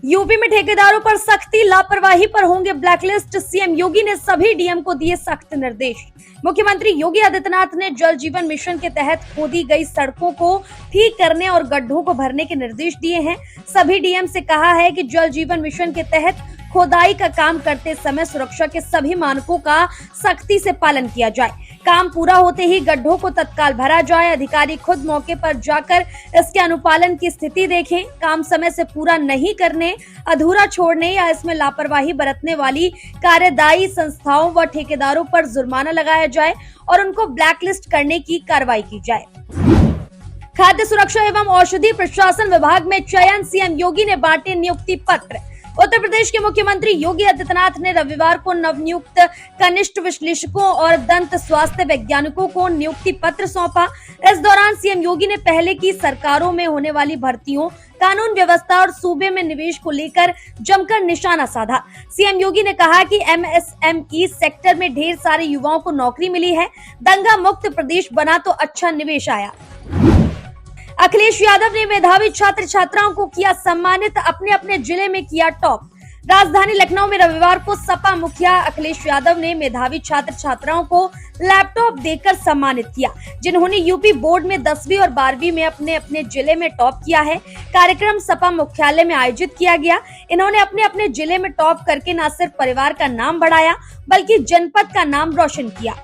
UP में ठेकेदारों पर सख्ती, लापरवाही पर होंगे ब्लैकलिस्ट। सीएम योगी ने सभी डीएम को दिए सख्त निर्देश। मुख्यमंत्री योगी आदित्यनाथ ने जल जीवन मिशन के तहत खोदी गई सड़कों को ठीक करने और गड्ढों को भरने के निर्देश दिए हैं। सभी डीएम से कहा है कि जल जीवन मिशन के तहत खोदाई का काम करते समय सुरक्षा के सभी मानकों का सख्ती से पालन किया जाए। काम पूरा होते ही गड्ढों को तत्काल भरा जाए। अधिकारी खुद मौके पर जाकर इसके अनुपालन की स्थिति देखें। काम समय से पूरा नहीं करने, अधूरा छोड़ने या इसमें लापरवाही बरतने वाली कार्यदायी संस्थाओं व ठेकेदारों पर जुर्माना लगाया जाए और उनको ब्लैकलिस्ट करने की कार्रवाई की जाए। खाद्य सुरक्षा एवं औषधि प्रशासन विभाग में चयन, सीएम योगी ने बांटे नियुक्ति पत्र। उत्तर प्रदेश के मुख्यमंत्री योगी आदित्यनाथ ने रविवार को नवनियुक्त कनिष्ठ विश्लेषकों और दंत स्वास्थ्य वैज्ञानिकों को नियुक्ति पत्र सौंपा। इस दौरान सीएम योगी ने पहले की सरकारों में होने वाली भर्तियों, कानून व्यवस्था और सूबे में निवेश को लेकर जमकर निशाना साधा। सीएम योगी ने कहा कि एमएसएमई सेक्टर में ढेर सारे युवाओं को नौकरी मिली है। दंगा मुक्त प्रदेश बना तो अच्छा निवेश आया। अखिलेश यादव ने मेधावी छात्र छात्राओं को किया सम्मानित, अपने अपने जिले में किया टॉप। राजधानी लखनऊ में रविवार को सपा मुखिया अखिलेश यादव ने मेधावी छात्र छात्राओं को लैपटॉप देकर सम्मानित किया, जिन्होंने यूपी बोर्ड में 10वीं और 12वीं में अपने अपने जिले में टॉप किया है। कार्यक्रम सपा मुख्यालय में आयोजित किया गया। इन्होंने अपने अपने जिले में टॉप करके न सिर्फ परिवार का नाम बढ़ाया बल्कि जनपद का नाम रोशन किया।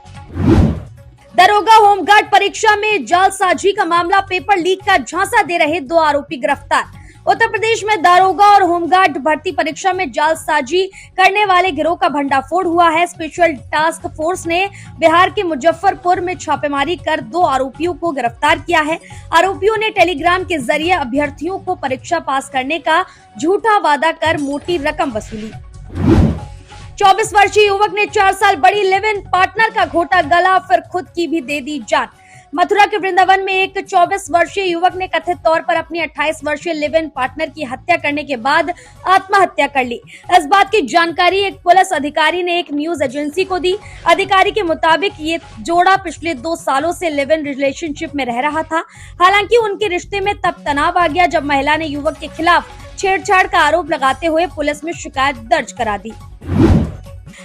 दरोगा होमगार्ड परीक्षा में जालसाजी का मामला, पेपर लीक का झांसा दे रहे 2 आरोपी गिरफ्तार। उत्तर प्रदेश में दारोगा और होमगार्ड भर्ती परीक्षा में जालसाजी करने वाले गिरोह का भंडाफोड़ हुआ है। स्पेशल टास्क फोर्स ने बिहार के मुजफ्फरपुर में छापेमारी कर 2 आरोपियों को गिरफ्तार किया है। आरोपियों ने टेलीग्राम के जरिए अभ्यर्थियों को परीक्षा पास करने का झूठा वादा कर मोटी रकम वसूली। 24 वर्षीय युवक ने 4 साल बड़ी लिव इन पार्टनर का घोटा गला, फिर खुद की भी दे दी जान। मथुरा के वृंदावन में एक 24 वर्षीय युवक ने कथित तौर पर अपनी 28 वर्षीय लिव इन पार्टनर की हत्या करने के बाद आत्महत्या कर ली। इस बात की जानकारी एक पुलिस अधिकारी ने एक न्यूज एजेंसी को दी। अधिकारी के मुताबिक ये जोड़ा पिछले 2 सालों से लिव इन रिलेशनशिप में रह रहा था। हालांकि उनके रिश्ते में तब तनाव आ गया जब महिला ने युवक के खिलाफ छेड़छाड़ का आरोप लगाते हुए पुलिस में शिकायत दर्ज करा दी।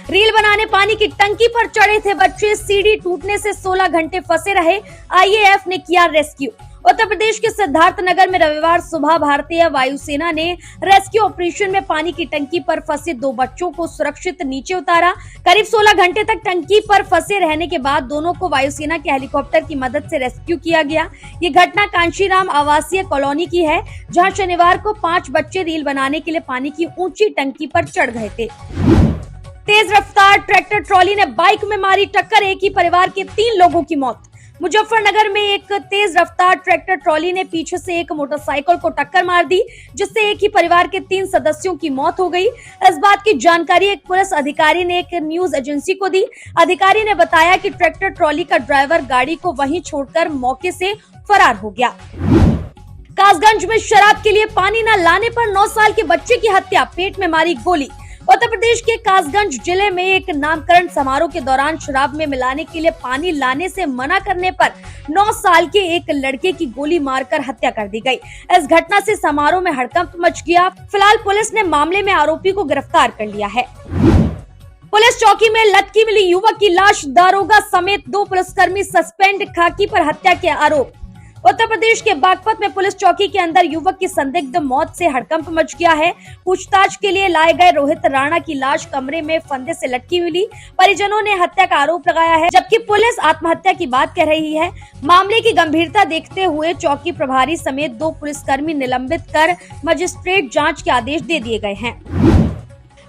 रील बनाने पानी की टंकी पर चढ़े थे बच्चे, सीढ़ी टूटने से 16 घंटे फंसे रहे, आईएएफ ने किया रेस्क्यू। उत्तर प्रदेश के सिद्धार्थनगर में रविवार सुबह भारतीय वायुसेना ने रेस्क्यू ऑपरेशन में पानी की टंकी पर फंसे 2 बच्चों को सुरक्षित नीचे उतारा। करीब 16 घंटे तक टंकी पर फंसे रहने के बाद दोनों को वायुसेना के हेलीकॉप्टर की मदद से रेस्क्यू किया गया। ये घटना कांशीराम आवासीय कॉलोनी की है, जहाँ शनिवार को 5 बच्चे रील बनाने के लिए पानी की ऊंची टंकी पर चढ़ गए थे। तेज रफ्तार ट्रैक्टर ट्रॉली ने बाइक में मारी टक्कर, एक ही परिवार के 3 लोगों की मौत। मुजफ्फरनगर में एक तेज रफ्तार ट्रैक्टर ट्रॉली ने पीछे से एक मोटरसाइकिल को टक्कर मार दी, जिससे एक ही परिवार के 3 सदस्यों की मौत हो गई। इस बात की जानकारी एक पुलिस अधिकारी ने एक न्यूज एजेंसी को दी। अधिकारी ने बताया कि ट्रैक्टर ट्रॉली का ड्राइवर गाड़ी को वहीं छोड़कर मौके से फरार हो गया। कासगंज में शराब के लिए पानी न लाने पर 9 साल के बच्चे की हत्या, पेट में मारी गोली। उत्तर प्रदेश के कासगंज जिले में एक नामकरण समारोह के दौरान शराब में मिलाने के लिए पानी लाने से मना करने पर 9 साल के एक लड़के की गोली मारकर हत्या कर दी गई। इस घटना से समारोह में हड़कंप मच गया। फिलहाल पुलिस ने मामले में आरोपी को गिरफ्तार कर लिया है। पुलिस चौकी में लटकी मिली युवक की लाश, दारोगा समेत 2 पुलिसकर्मी सस्पेंड, खाकी पर हत्या के आरोप। उत्तर प्रदेश के बागपत में पुलिस चौकी के अंदर युवक की संदिग्ध मौत से हड़कंप मच गया है। पूछताछ के लिए लाए गए रोहित राणा की लाश कमरे में फंदे से लटकी मिली। परिजनों ने हत्या का आरोप लगाया है, जबकि पुलिस आत्महत्या की बात कह रही है। मामले की गंभीरता देखते हुए चौकी प्रभारी समेत 2 पुलिसकर्मी निलंबित कर मजिस्ट्रेट जाँच के आदेश दे दिए गए हैं।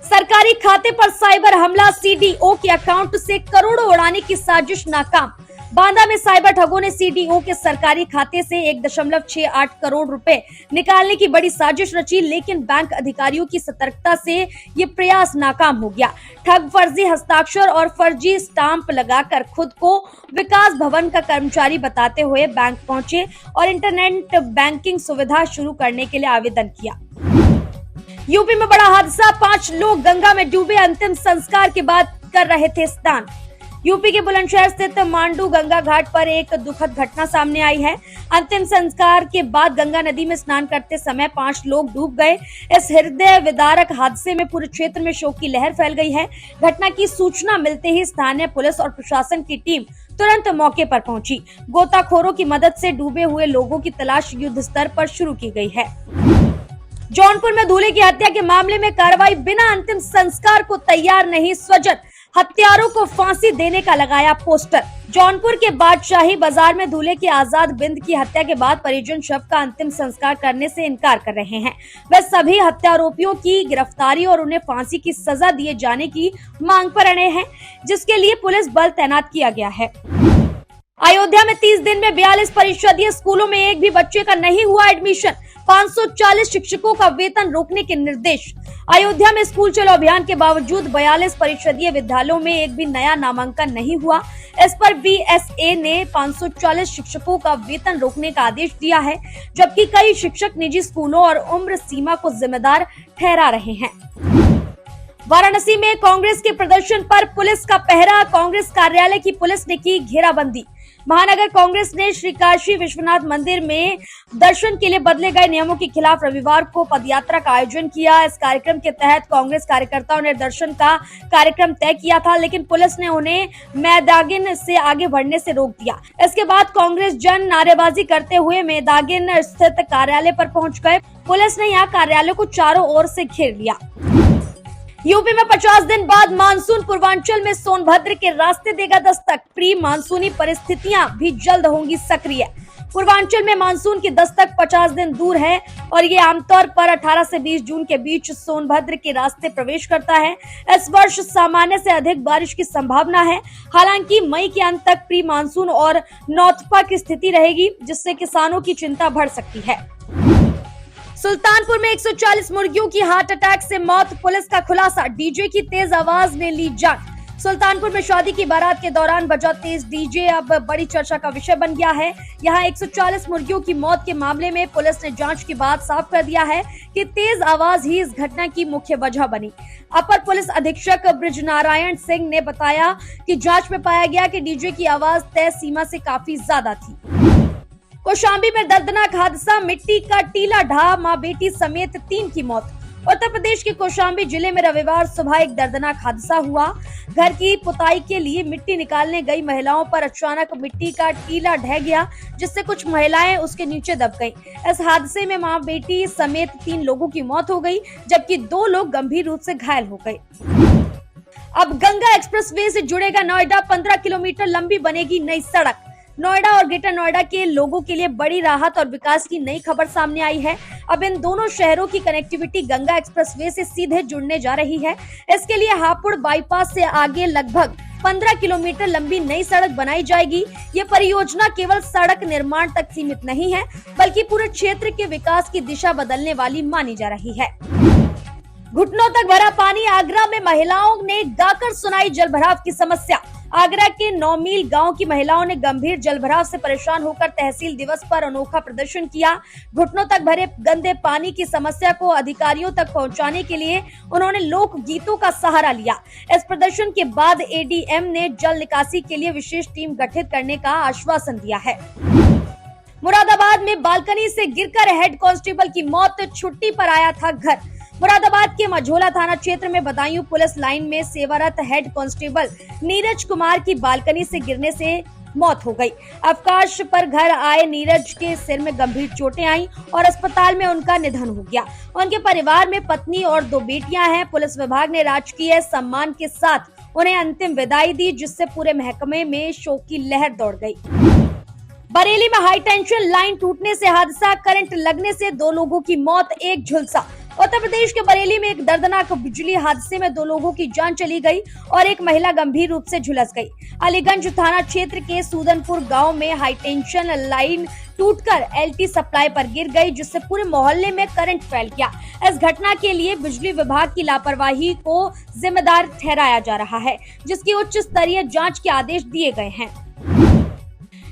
सरकारी खाते पर साइबर हमला, सीडीओ के अकाउंट से करोड़ों उड़ाने की साजिश नाकाम। बांदा में साइबर ठगों ने सीडीओ के सरकारी खाते से 1.68 करोड़ रुपए निकालने की बड़ी साजिश रची, लेकिन बैंक अधिकारियों की सतर्कता से ये प्रयास नाकाम हो गया। ठग फर्जी हस्ताक्षर और फर्जी स्टाम्प लगाकर खुद को विकास भवन का कर्मचारी बताते हुए बैंक पहुंचे और इंटरनेट बैंकिंग सुविधा शुरू करने के लिए आवेदन किया। यूपी में बड़ा हादसा, 5 लोग गंगा में डूबे, अंतिम संस्कार के बाद कर रहे थे स्नान। यूपी के बुलंदशहर स्थित मांडू गंगा घाट पर एक दुखद घटना सामने आई है। अंतिम संस्कार के बाद गंगा नदी में स्नान करते समय 5 लोग डूब गए। इस हृदय विदारक हादसे में पूरे क्षेत्र में शोक की लहर फैल गई है। घटना की सूचना मिलते ही स्थानीय पुलिस और प्रशासन की टीम तुरंत मौके पर पहुंची। गोताखोरों की मदद से डूबे हुए लोगों की तलाश युद्ध स्तर पर शुरू की गई है। जौनपुर में दूल्हे की हत्या के मामले में कार्रवाई, बिना अंतिम संस्कार को तैयार नहीं स्वजन, हत्यारों को फांसी देने का लगाया पोस्टर। जौनपुर के बादशाही बाजार में दूल्हे की आजाद बिंद की हत्या के बाद परिजन शव का अंतिम संस्कार करने से इनकार कर रहे हैं। वे सभी हत्यारोपियों की गिरफ्तारी और उन्हें फांसी की सजा दिए जाने की मांग पर अड़े हैं, जिसके लिए पुलिस बल तैनात किया गया है। अयोध्या में 30 दिन में 42 परिषदीय स्कूलों में एक भी बच्चे का नहीं हुआ एडमिशन। 540 शिक्षकों का वेतन रोकने के निर्देश। अयोध्या में स्कूल चलो अभियान के बावजूद 42 परिषदीय विद्यालयों में एक भी नया नामांकन नहीं हुआ। इस पर बीएसए ने 540 शिक्षकों का वेतन रोकने का आदेश दिया है, जबकि कई शिक्षक निजी स्कूलों और उम्र सीमा को जिम्मेदार ठहरा रहे हैं। वाराणसी में कांग्रेस के प्रदर्शन पर पुलिस का पहरा, कांग्रेस कार्यालय की पुलिस ने की घेराबंदी। महानगर कांग्रेस ने श्री काशी विश्वनाथ मंदिर में दर्शन के लिए बदले गए नियमों के खिलाफ रविवार को पदयात्रा का आयोजन किया। इस कार्यक्रम के तहत कांग्रेस कार्यकर्ताओं ने दर्शन का कार्यक्रम तय किया था, लेकिन पुलिस ने उन्हें मैदागिन से आगे बढ़ने से रोक दिया। इसके बाद कांग्रेस जन नारेबाजी करते हुए मैदागिन स्थित कार्यालय पर पहुंच गए। पुलिस ने यहाँ कार्यालय को चारों ओर से घेर लिया। यूपी में 50 दिन बाद मानसून पूर्वांचल में सोनभद्र के रास्ते देगा दस्तक। प्री मानसूनी परिस्थितियां भी जल्द होंगी सक्रिय। पूर्वांचल में मानसून की दस्तक 50 दिन दूर है और ये आमतौर पर 18 से 20 जून के बीच सोनभद्र के रास्ते प्रवेश करता है। इस वर्ष सामान्य से अधिक बारिश की संभावना है। हालांकि मई के अंत तक प्री मानसून और नौतपा की स्थिति रहेगी, जिससे किसानों की चिंता बढ़ सकती है। सुल्तानपुर में 140 मुर्गियों की हार्ट अटैक से मौत, पुलिस का खुलासा, डीजे की तेज आवाज ने ली जान। सुल्तानपुर में शादी की बारात के दौरान बजा तेज डीजे अब बड़ी चर्चा का विषय बन गया है। यहां 140 मुर्गियों की मौत के मामले में पुलिस ने जांच के बाद साफ कर दिया है कि तेज आवाज ही इस घटना की मुख्य वजह बनी। अपर पुलिस अधीक्षक ब्रिजनारायण सिंह ने बताया कि जांच में पाया गया कि डीजे की आवाज तय सीमा से काफी ज्यादा थी। कौशाम्बी में दर्दनाक हादसा, मिट्टी का टीला ढहा, मां बेटी समेत 3 की मौत। उत्तर प्रदेश के कौशाम्बी जिले में रविवार सुबह एक दर्दनाक हादसा हुआ। घर की पुताई के लिए मिट्टी निकालने गई महिलाओं पर अचानक मिट्टी का टीला ढह गया, जिससे कुछ महिलाएं उसके नीचे दब गईं। इस हादसे में मां बेटी समेत 3 लोगों की मौत हो गई, जबकि 2 लोग गंभीर रूप से घायल हो गए। अब गंगा एक्सप्रेसवे से जुड़ेगा नोएडा, 15 किलोमीटर लंबी बनेगी नई सड़क। नोएडा और ग्रेटर नोएडा के लोगों के लिए बड़ी राहत और विकास की नई खबर सामने आई है। अब इन दोनों शहरों की कनेक्टिविटी गंगा एक्सप्रेसवे से सीधे जुड़ने जा रही है। इसके लिए हापुड़ बाईपास से आगे लगभग 15 किलोमीटर लंबी नई सड़क बनाई जाएगी। ये परियोजना केवल सड़क निर्माण तक सीमित नहीं है, बल्कि पूरे क्षेत्र के विकास की दिशा बदलने वाली मानी जा रही है। घुटनों तक भरा पानी, आगरा में महिलाओं ने गाकर सुनाई जलभराव की समस्या। आगरा के 9 मील गांव की महिलाओं ने गंभीर जलभराव से परेशान होकर तहसील दिवस पर अनोखा प्रदर्शन किया। घुटनों तक भरे गंदे पानी की समस्या को अधिकारियों तक पहुंचाने के लिए उन्होंने लोक गीतों का सहारा लिया। इस प्रदर्शन के बाद एडीएम ने जल निकासी के लिए विशेष टीम गठित करने का आश्वासन दिया है। मुरादाबाद में बालकनी से गिरकर हेड कांस्टेबल की मौत, छुट्टी पर आया था घर। मुरादाबाद के मझोला थाना क्षेत्र में बदायूं पुलिस लाइन में सेवारत हेड कांस्टेबल नीरज कुमार की बालकनी से गिरने से मौत हो गई। अवकाश पर घर आए नीरज के सिर में गंभीर चोटें आईं और अस्पताल में उनका निधन हो गया। उनके परिवार में पत्नी और 2 बेटियां हैं। पुलिस विभाग ने राजकीय सम्मान के साथ उन्हें अंतिम विदाई दी, जिससे पूरे महकमे में शोक की लहर दौड़ गई। बरेली में हाई टेंशन लाइन टूटने से हादसा, करंट लगने से 2 लोगों की मौत, एक झुलसा। उत्तर प्रदेश के बरेली में एक दर्दनाक बिजली हादसे में 2 लोगों की जान चली गई और एक महिला गंभीर रूप से झुलस गई। अलीगंज थाना क्षेत्र के सूदनपुर गांव में हाई टेंशन लाइन टूटकर एलटी सप्लाई पर गिर गई, जिससे पूरे मोहल्ले में करंट फैल गया। इस घटना के लिए बिजली विभाग की लापरवाही को जिम्मेदार ठहराया जा रहा है, जिसकी उच्च स्तरीय जांच के आदेश दिए गए हैं।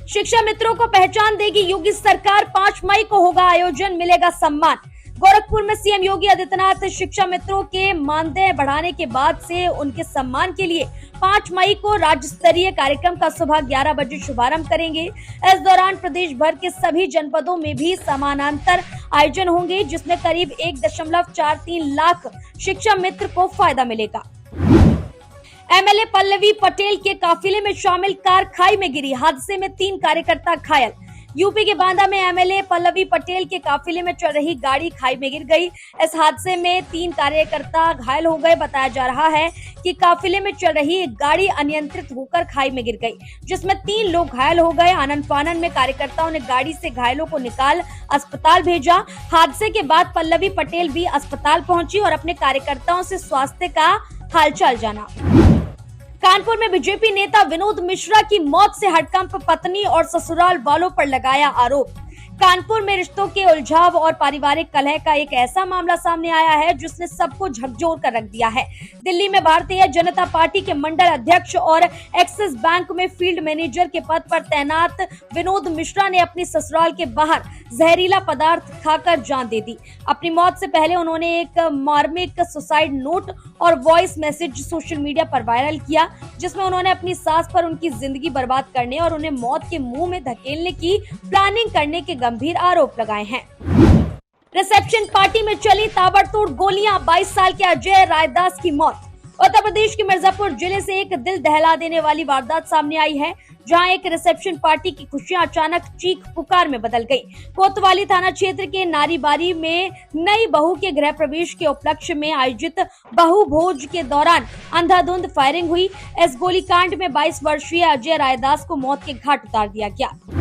शिक्षा मित्रों को पहचान देगी योगी सरकार, 5 मई को होगा आयोजन, मिलेगा सम्मान। गोरखपुर में सीएम योगी आदित्यनाथ शिक्षा मित्रों के मानदेय बढ़ाने के बाद से उनके सम्मान के लिए 5 मई को राज्य स्तरीय कार्यक्रम का सुबह 11 बजे शुभारंभ करेंगे। इस दौरान प्रदेश भर के सभी जनपदों में भी समानांतर आयोजन होंगे, जिसमें करीब 1.43 लाख शिक्षा मित्र को फायदा मिलेगा। एमएलए पल्लवी पटेल के काफिले में शामिल कार खाई में गिरी, हादसे में 3 कार्यकर्ता घायल। यूपी के बांदा में एमएलए पल्लवी पटेल के काफिले में चल रही गाड़ी खाई में गिर गई। इस हादसे में 3 कार्यकर्ता घायल हो गए। बताया जा रहा है कि काफिले में चल रही गाड़ी अनियंत्रित होकर खाई में गिर गई, जिसमें 3 लोग घायल हो गए। आनन फानन में कार्यकर्ताओं ने गाड़ी से घायलों को निकाल अस्पताल भेजा। हादसे के बाद पल्लवी पटेल भी अस्पताल पहुंची और अपने कार्यकर्ताओं से स्वास्थ्य का हालचाल जाना। कानपुर में बीजेपी नेता विनोद मिश्रा की मौत से हड़कंप, पत्नी और ससुराल वालों पर लगाया आरोप। कानपुर में रिश्तों के उलझाव और पारिवारिक कलह का एक ऐसा मामला सामने आया है जिसने सबको झकझोर कर रख दिया है। दिल्ली में भारतीय जनता पार्टी के मंडल अध्यक्ष और एक्सिस बैंक में फील्ड मैनेजर के पद पर तैनात विनोद मिश्रा ने अपनी ससुराल के बाहर जहरीला पदार्थ खाकर जान दे दी। अपनी मौत से पहले उन्होंने एक मार्मिक सुसाइड नोट और वॉइस मैसेज सोशल मीडिया पर वायरल किया, जिसमें उन्होंने अपनी सास पर उनकी जिंदगी बर्बाद करने और उन्हें मौत के मुंह में धकेलने की प्लानिंग करने के गंभीर आरोप लगाए हैं। रिसेप्शन पार्टी में चली ताबड़तोड़ गोलियां, 22 साल के अजय रायदास की मौत। उत्तर प्रदेश के मिर्जापुर जिले से एक दिल दहला देने वाली वारदात सामने आई है, जहां एक रिसेप्शन पार्टी की खुशियां अचानक चीख पुकार में बदल गई। कोतवाली थाना क्षेत्र के नारीबारी में नई बहू के गृह प्रवेश के उपलक्ष्य में आयोजित बहू भोज के दौरान अंधाधुंध फायरिंग हुई। इस गोलीकांड में 22 वर्षीय अजय रायदास को मौत के घाट उतार दिया गया।